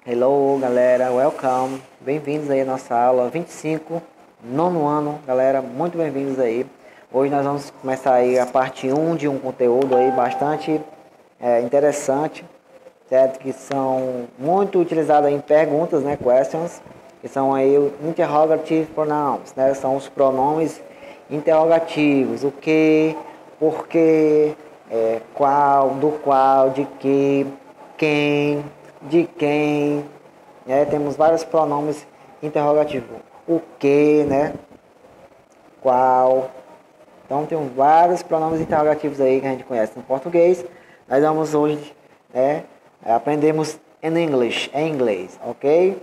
Hello, galera, welcome. Bem-vindos aí à nossa aula 25, nono ano, galera, muito bem-vindos aí. Hoje nós vamos começar aí a parte 1 de um conteúdo aí bastante interessante, certo? Que são muito utilizados em perguntas, né, questions, que são aí o interrogative pronouns, né? São os pronomes interrogativos, o que, porquê, qual, do qual, de que, quem, de quem, né? Temos vários pronomes interrogativos, o que, né? Qual. Então tem vários pronomes interrogativos aí que a gente conhece no português. Nós vamos hoje, aprendemos em inglês, ok?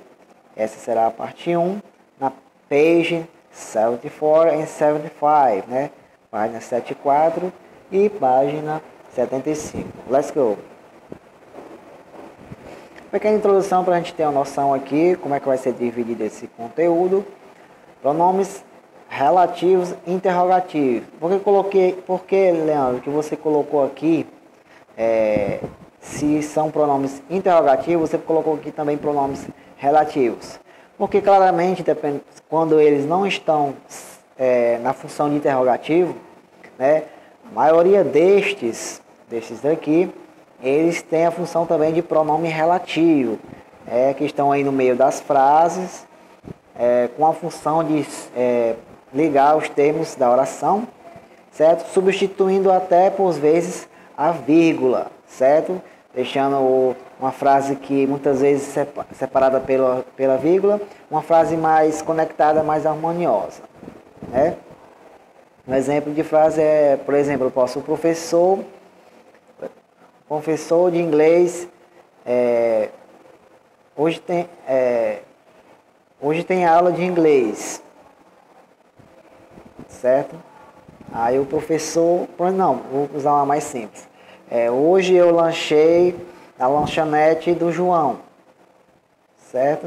Essa será a parte 1, na page 74 e 75, né? Página 74 e página 75. Let's go! Pequena introdução para a gente ter uma noção aqui, como é que vai ser dividido esse conteúdo. Pronomes relativos interrogativos. Por que, Leandro, que você colocou aqui, se são pronomes interrogativos, você colocou aqui também pronomes relativos? Porque claramente, quando eles não estão na função de interrogativo, né, a maioria destes aqui, eles têm a função também de pronome relativo, que estão aí no meio das frases, com a função de ligar os termos da oração, certo? Substituindo até, por vezes, a vírgula, certo? Deixando uma frase que muitas vezes separada pela vírgula, uma frase mais conectada, mais harmoniosa, né? Um exemplo de frase por exemplo, eu posso, professor de inglês, hoje tem aula de inglês, certo? Aí o professor, não, vou usar uma mais simples. Hoje eu lanchei na lanchonete do João, certo?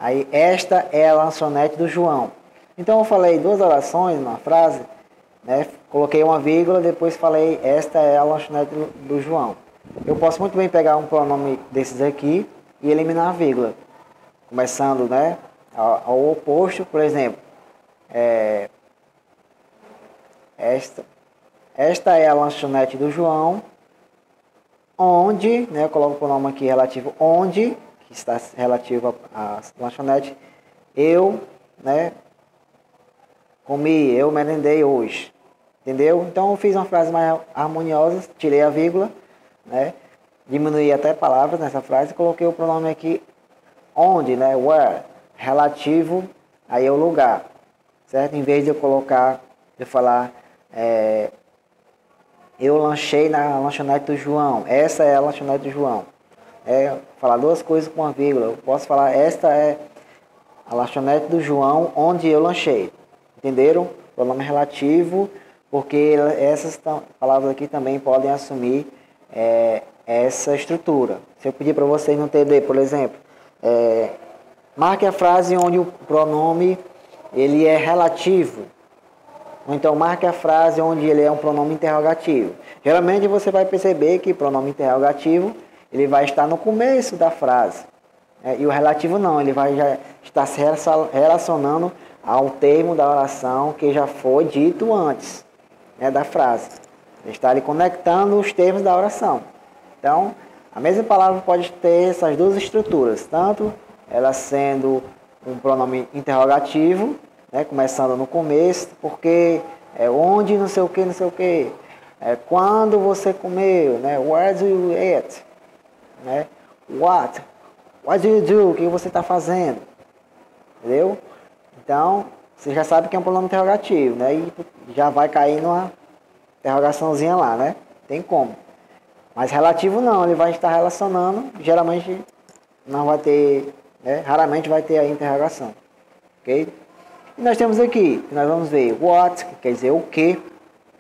Aí esta é a lanchonete do João. Então eu falei duas orações numa frase, né? Coloquei uma vírgula, depois falei esta é a lanchonete do João. Eu posso muito bem pegar um pronome desses aqui e eliminar a vírgula, começando, né, ao oposto. Por exemplo, esta é a lanchonete do João, onde, né, eu coloco o pronome aqui relativo onde, que está relativo à lanchonete, eu, né, comi, eu merendei hoje, entendeu? Então eu fiz uma frase mais harmoniosa, tirei a vírgula, né, diminuí até palavras nessa frase e coloquei o pronome aqui onde, né, where, relativo aí ao lugar, certo? Em vez de eu falar eu lanchei na lanchonete do João, essa é a lanchonete do João. Falar duas coisas com uma vírgula. Eu posso falar esta é a lanchonete do João onde eu lanchei. Entenderam? Pronome relativo, porque essas palavras aqui também podem assumir essa estrutura. Se eu pedir para vocês no TD, por exemplo, marque a frase onde o pronome ele é relativo. Ou então marque a frase onde ele é um pronome interrogativo. Geralmente você vai perceber que o pronome interrogativo ele vai estar no começo da frase. E o relativo não, ele vai já estar se relacionando ao termo da oração que já foi dito antes, né, da frase. Ele está ali conectando os termos da oração. Então, a mesma palavra pode ter essas duas estruturas, tanto ela sendo um pronome interrogativo, né, começando no começo, porque onde não sei o que, quando você comeu, né, where do you eat, né, what do you do, o que você está fazendo, entendeu? Então, você já sabe que é um pronome interrogativo, né, e já vai cair numa interrogaçãozinha lá, né, tem como. Mas relativo não, ele vai estar relacionando, geralmente não vai ter, né, raramente vai ter a interrogação, ok? E nós temos aqui, nós vamos ver what, que quer dizer o que,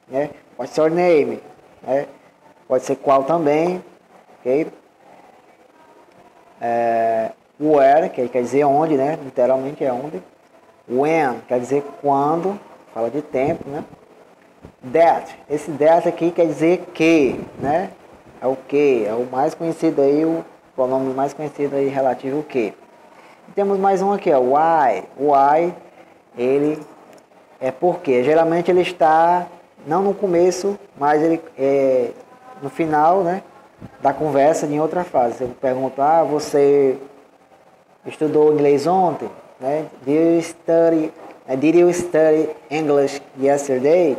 né? What's your name, né? Pode ser qual também, ok? Where, que quer dizer onde, né? Literalmente é onde. When, quer dizer quando, fala de tempo, né? That, esse that aqui quer dizer que, né? É o que, é o mais conhecido aí, pronome mais conhecido aí relativo ao que. Temos mais um aqui, ó, why. Why, ele é porque. Geralmente ele está, não no começo, mas ele é no final, né, da conversa em outra fase. Eu pergunto, você estudou inglês ontem? Né? Did you study English yesterday?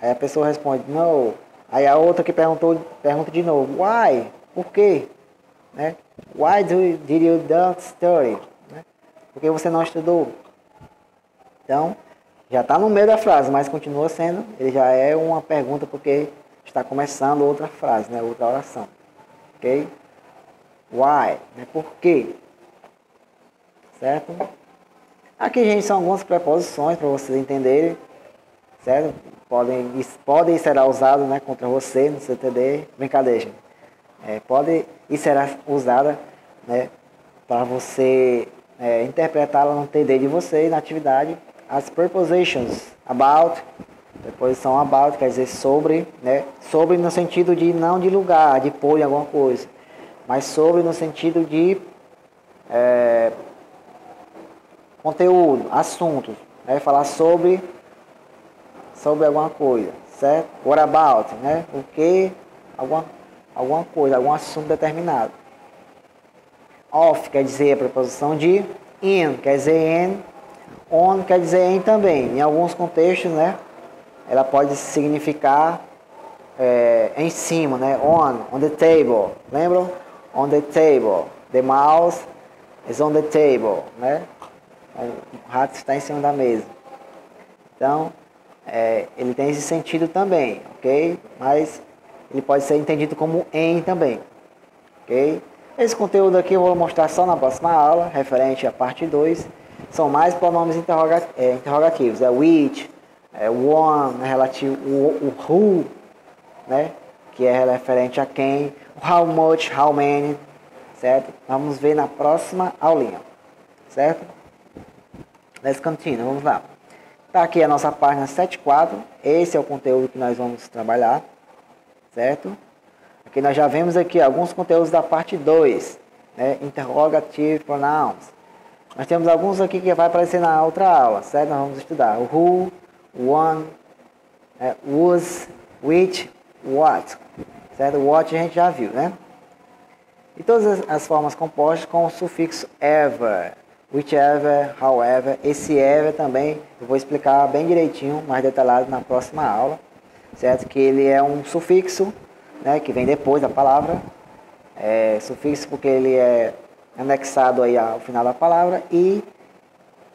Aí a pessoa responde, no. Aí a outra que pergunta de novo, why? Por quê? Né? Why did you not study? Né? Por que você não estudou? Então, já está no meio da frase, mas continua sendo, ele já é uma pergunta porque está começando outra frase, né? Outra oração. Ok? Why? Né? Por quê? Certo? Aqui, gente, são algumas preposições para vocês entenderem. Certo? Podem e será usado, né, contra você no CTD. Brincadeira, gente. Pode e será usada, né, para você interpretá-la no TD de vocês, na atividade. As prepositions, about, preposição about, quer dizer sobre, né, sobre no sentido de não de lugar, de pôr em alguma coisa, mas sobre no sentido de conteúdo, assuntos, né, falar sobre alguma coisa, certo? What about, né, o que, alguma coisa, algum assunto determinado. Of quer dizer a preposição de, in quer dizer in, on quer dizer em também. Em alguns contextos, né, ela pode significar em cima, né, on the table, lembram? On the table, the mouse is on the table, né? O rato está em cima da mesa. Então, ele tem esse sentido também, ok? Mas ele pode ser entendido como em também, ok? Esse conteúdo aqui eu vou mostrar só na próxima aula, referente à parte 2. São mais pronomes interrogativos, which, one, né, relativo, o who, né, que é referente a quem, how much, how many, certo? Vamos ver na próxima aulinha, certo? Let's continue, vamos lá. Tá aqui a nossa página 7.4, esse é o conteúdo que nós vamos trabalhar, certo? Aqui nós já vemos aqui alguns conteúdos da parte 2, né? Interrogative pronouns. Nós temos alguns aqui que vai aparecer na outra aula, certo? Nós vamos estudar o who, one, was, which, what, certo? What a gente já viu, né? E todas as formas compostas com o sufixo ever, whichever, however. Esse ever também eu vou explicar bem direitinho, mais detalhado na próxima aula, certo? Que ele é um sufixo, né, que vem depois da palavra, sufixo porque ele é anexado aí ao final da palavra e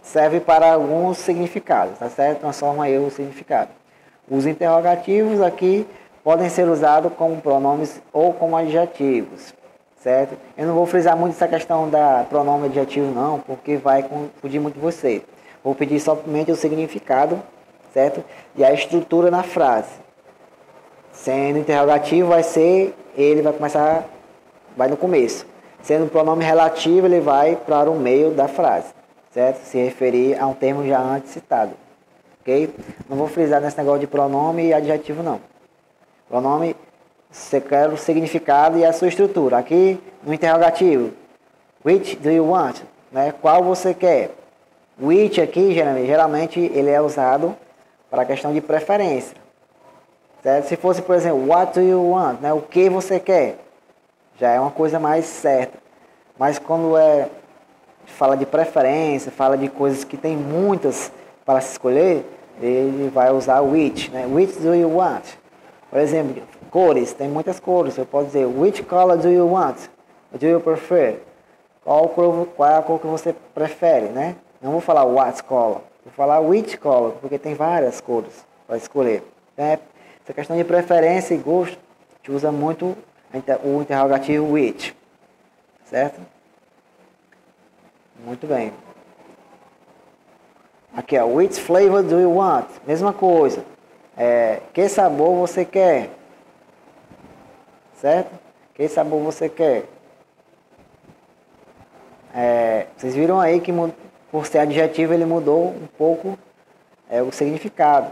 serve para alguns significados, tá certo? Transforma aí o significado. Os interrogativos aqui podem ser usados como pronomes ou como adjetivos, certo? Eu não vou frisar muito essa questão da pronome adjetivo não, porque vai confundir muito você. Vou pedir somente o significado, certo? E a estrutura na frase. Sendo interrogativo ele vai começar, vai no começo. Sendo pronome relativo, ele vai para o meio da frase, certo? Se referir a um termo já antes citado, ok? Não vou frisar nesse negócio de pronome e adjetivo não. Pronome, você quer o significado e a sua estrutura. Aqui no interrogativo, which do you want? Né? Qual você quer? Which aqui, geralmente ele é usado para a questão de preferência. Certo? Se fosse, por exemplo, what do you want? Né? O que você quer? Já é uma coisa mais certa. Mas quando fala de preferência, fala de coisas que tem muitas para se escolher, ele vai usar which. Né? Which do you want? Por exemplo, cores, tem muitas cores. Eu posso dizer, which color do you want? Do you prefer? Qual é a cor que você prefere? Né? Não vou falar what color, vou falar which color, porque tem várias cores para escolher. Essa questão de preferência e gosto, a gente usa muito o interrogativo which, certo? Muito bem. Aqui, ó, which flavor do you want? Mesma coisa. Que sabor você quer? Certo? Que sabor você quer? Vocês viram aí que por ser adjetivo ele mudou um pouco o significado.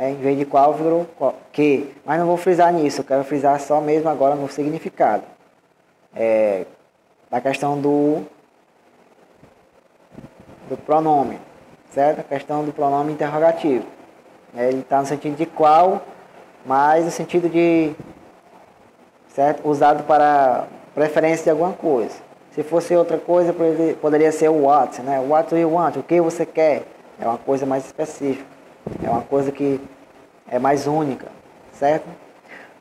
Em vez de qual virou que. Mas não vou frisar nisso, eu quero frisar só mesmo agora no significado. da questão do pronome, certo? A questão do pronome interrogativo. Ele está no sentido de qual, mas no sentido de, certo? Usado para preferência de alguma coisa. Se fosse outra coisa, poderia ser o what, né? What do you want? O que você quer? É uma coisa mais específica. É uma coisa que é mais única, certo?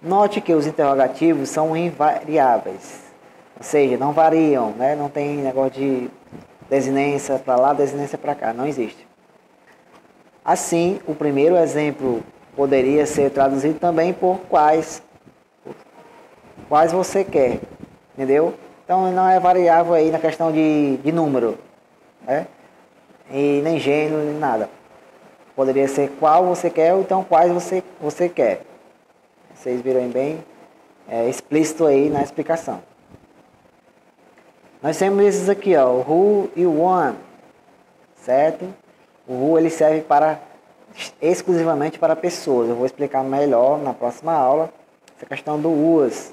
Note que os interrogativos são invariáveis. Ou seja, não variam, né? Não tem negócio de desinência para lá, desinência para cá. Não existe. Assim, o primeiro exemplo poderia ser traduzido também por quais você quer, entendeu? Então não é variável aí na questão de número, né? E nem gênero, nem nada. Poderia ser qual você quer ou então quais você quer. Vocês viram bem explícito aí na explicação. Nós temos esses aqui, ó, o who e o one, certo? O who ele serve exclusivamente para pessoas. Eu vou explicar melhor na próxima aula essa questão do whos,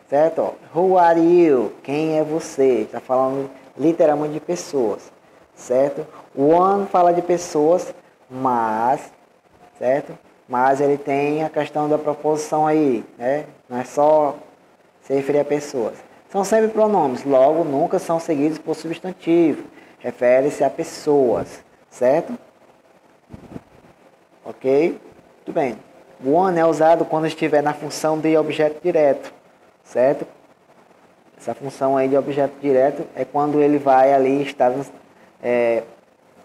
certo? Ó, who are you? Quem é você? Está falando literalmente de pessoas, certo? O one fala de pessoas, mas, certo? Mas ele tem a questão da proposição aí, né? Não é só se referir a pessoas. São sempre pronomes, logo nunca são seguidos por substantivo. Refere-se a pessoas, certo? Ok? Muito bem. O one é usado quando estiver na função de objeto direto, certo? Essa função aí de objeto direto é quando ele vai ali estar no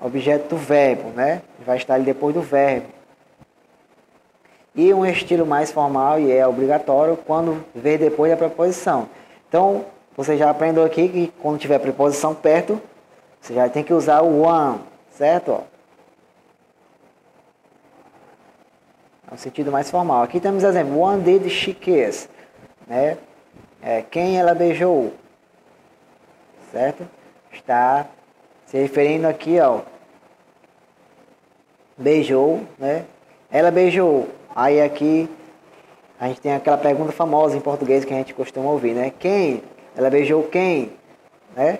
objeto do verbo, né? Vai estar ali depois do verbo. E um estilo mais formal e é obrigatório quando vem depois da preposição. Então, você já aprendeu aqui que quando tiver preposição perto, você já tem que usar o one, certo? É um sentido mais formal. Aqui temos exemplo. One did she kiss? Né? Quem ela beijou? Certo? Está se referindo aqui, ó. Beijou, né? Ela beijou. Aí aqui a gente tem aquela pergunta famosa em português que a gente costuma ouvir, né? Quem? Ela beijou quem? Né?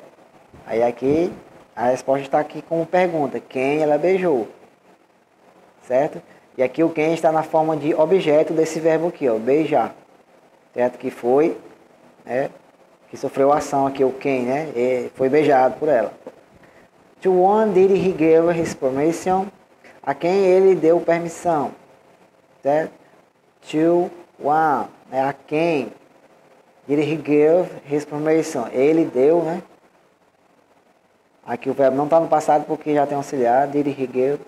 Aí aqui a resposta está aqui como pergunta. Quem ela beijou? Certo? E aqui o quem está na forma de objeto desse verbo aqui, ó, beijar. Certo? Que foi, né? Que sofreu ação aqui, o quem, né? E foi beijado por ela. To one did he give his permission? A quem ele deu permissão? Certo? To one, né? A quem did he give his permission? Ele deu, né? Aqui o verbo não está no passado porque já tem auxiliar. Did he give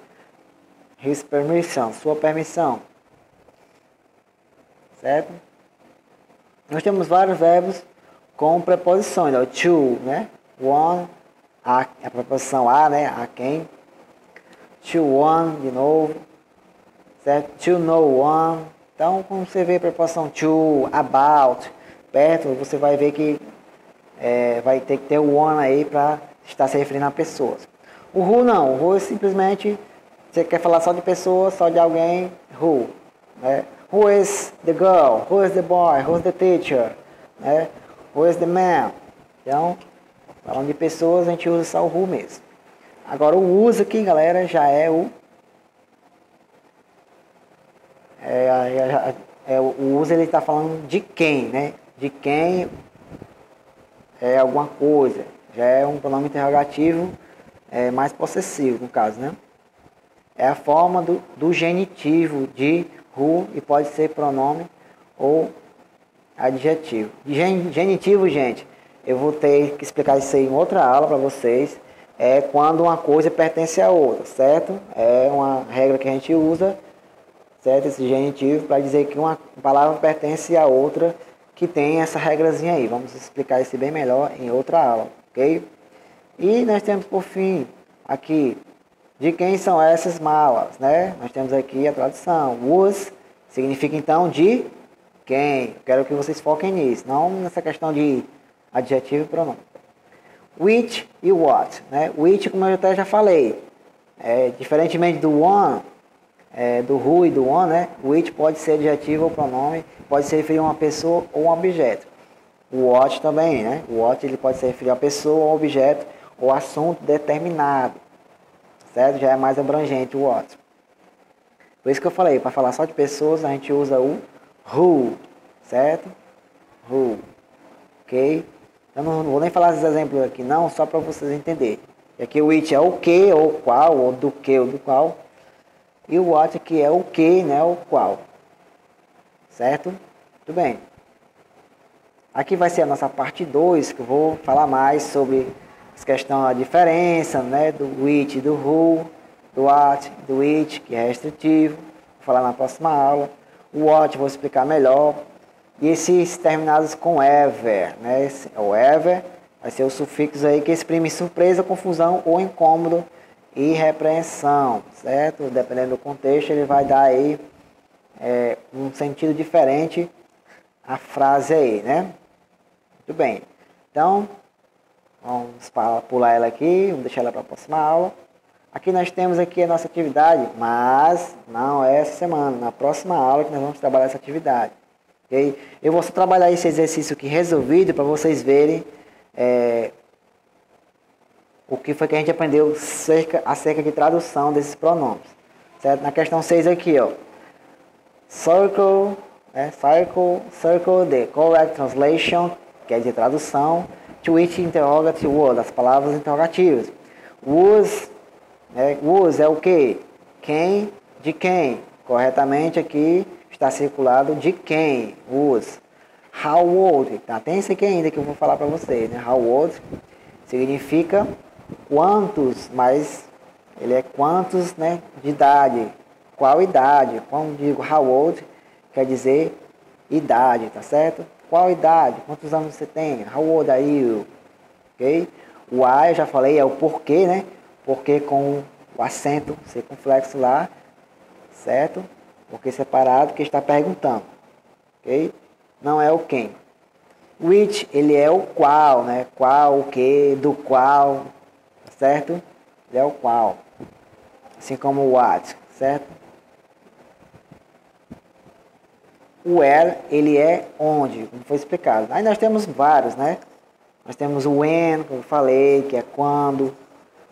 his permission? Sua permissão. Certo? Nós temos vários verbos com preposições. Ó, to, né? One, a preposição a, né? A quem. To one, de novo. Certo? To no one. Então, quando você vê a preposição to, about, perto, você vai ver que vai ter que ter o one aí para estar se referindo a pessoas. O who não. O who é simplesmente, você quer falar só de pessoas, só de alguém, who. Né? Who is the girl? Who is the boy? Who is the teacher? Né? Who is the man? Então, falando de pessoas, a gente usa só o who mesmo. Agora, o uso aqui, galera, já é o... o uso, ele está falando de quem, né? De quem é alguma coisa. Já é um pronome interrogativo mais possessivo, no caso, né? É a forma do genitivo de who e pode ser pronome ou adjetivo. De genitivo, gente, eu vou ter que explicar isso aí em outra aula para vocês. É quando uma coisa pertence a outra, certo? É uma regra que a gente usa, certo? Esse genitivo para dizer que uma palavra pertence a outra, que tem essa regrazinha aí. Vamos explicar isso bem melhor em outra aula, ok? E nós temos por fim aqui, de quem são essas malas, né? Nós temos aqui a tradução. Whose significa então de quem. Quero que vocês foquem nisso, não nessa questão de adjetivo e pronome. Which e what, né? Which, como eu até já falei, diferentemente do one, do who e do one, né? Which pode ser adjetivo ou pronome, pode se referir a uma pessoa ou um objeto. O what também, né? O what ele pode se referir a pessoa, a objeto ou assunto determinado, certo? Já é mais abrangente o what. Por isso que eu falei, para falar só de pessoas, a gente usa o who, certo? Who, ok? Eu não vou nem falar esses exemplos aqui não, só para vocês entenderem. E aqui o which é o que, ou qual, ou do que, ou do qual. E o what aqui é o que, né, o qual. Certo? Muito bem. Aqui vai ser a nossa parte 2, que eu vou falar mais sobre essa questão da diferença, né, do which, do who, do what, do which, que é restritivo. Vou falar na próxima aula. O what vou explicar melhor. E esses terminados com ever, né, o ever vai ser o sufixo aí que exprime surpresa, confusão ou incômodo e repreensão, certo? Dependendo do contexto, ele vai dar aí um sentido diferente à frase aí, né? Muito bem. Então, vamos pular ela aqui, vamos deixar ela para a próxima aula. Aqui nós temos aqui a nossa atividade, mas não é essa semana, na próxima aula que nós vamos trabalhar essa atividade. Okay? Eu vou só trabalhar esse exercício aqui resolvido para vocês verem o que foi que a gente aprendeu acerca de tradução desses pronomes. Certo? Na questão 6 aqui, ó. Circle, circle the correct translation, quer dizer tradução, to each interrogative word, as palavras interrogativas. Was é o que? Quem, de quem. Corretamente aqui está circulado de quem, was. How old, tá? Tem esse aqui ainda que eu vou falar para vocês, né? How old significa quantos, mas ele é quantos, né, de idade. Qual idade? Quando digo how old, quer dizer idade, tá certo? Qual idade? Quantos anos você tem? How old are you? Ok? O why, eu já falei, é o porquê, né? Porquê com o acento circunflexo lá, certo? Porquê separado, que está perguntando. Ok? Não é o quem. Which, ele é o qual, né? Qual, o que, do qual, certo? Ele é o qual. Assim como o what, certo? O where, ele é onde, como foi explicado. Aí nós temos vários, né? Nós temos o when, como eu falei, que é quando.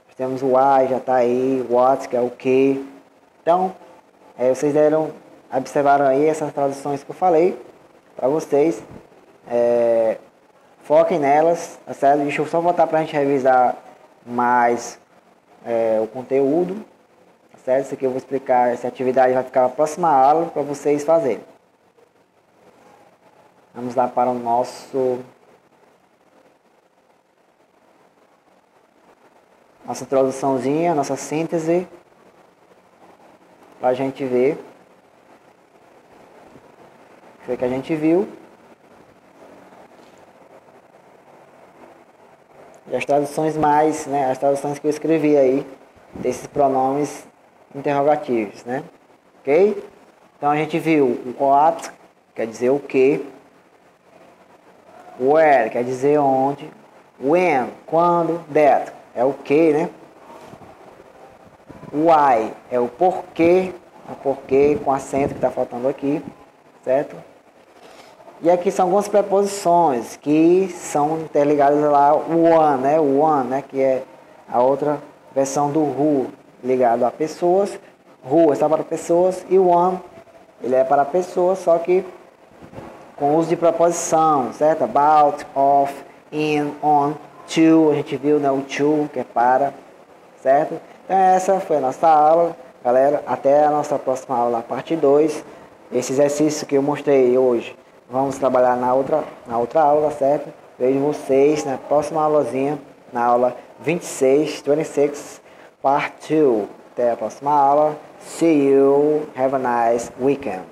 Nós temos o why, já está aí. What, que é o que. Então, vocês observaram aí essas traduções que eu falei para vocês. Foquem nelas, tá certo? Deixa eu só voltar para a gente revisar mais o conteúdo, tá certo? Isso aqui eu vou explicar, essa atividade vai ficar na próxima aula para vocês fazerem. Vamos lá para o nossa introduçãozinha, nossa síntese, para a gente ver o que foi que a gente viu. E as traduções as traduções que eu escrevi aí, desses pronomes interrogativos, né? Ok? Então a gente viu o what, quer dizer o que. Where, quer dizer onde. When, quando. That, é o que, né? Why, é o porquê com acento que está faltando aqui, certo? E aqui são algumas preposições que são interligadas lá, o one, né? Que é a outra versão do who, ligado a pessoas. Who está para pessoas e one, ele é para pessoas, só que com uso de preposição, certo? About, of, in, on, to, a gente viu, né? O to, que é para, certo? Então essa foi a nossa aula, galera. Até a nossa próxima aula, parte 2. Esse exercício que eu mostrei hoje, vamos trabalhar na outra aula, certo? Vejo vocês na próxima aulazinha, na aula 26, part 2. Até a próxima aula. See you. Have a nice weekend.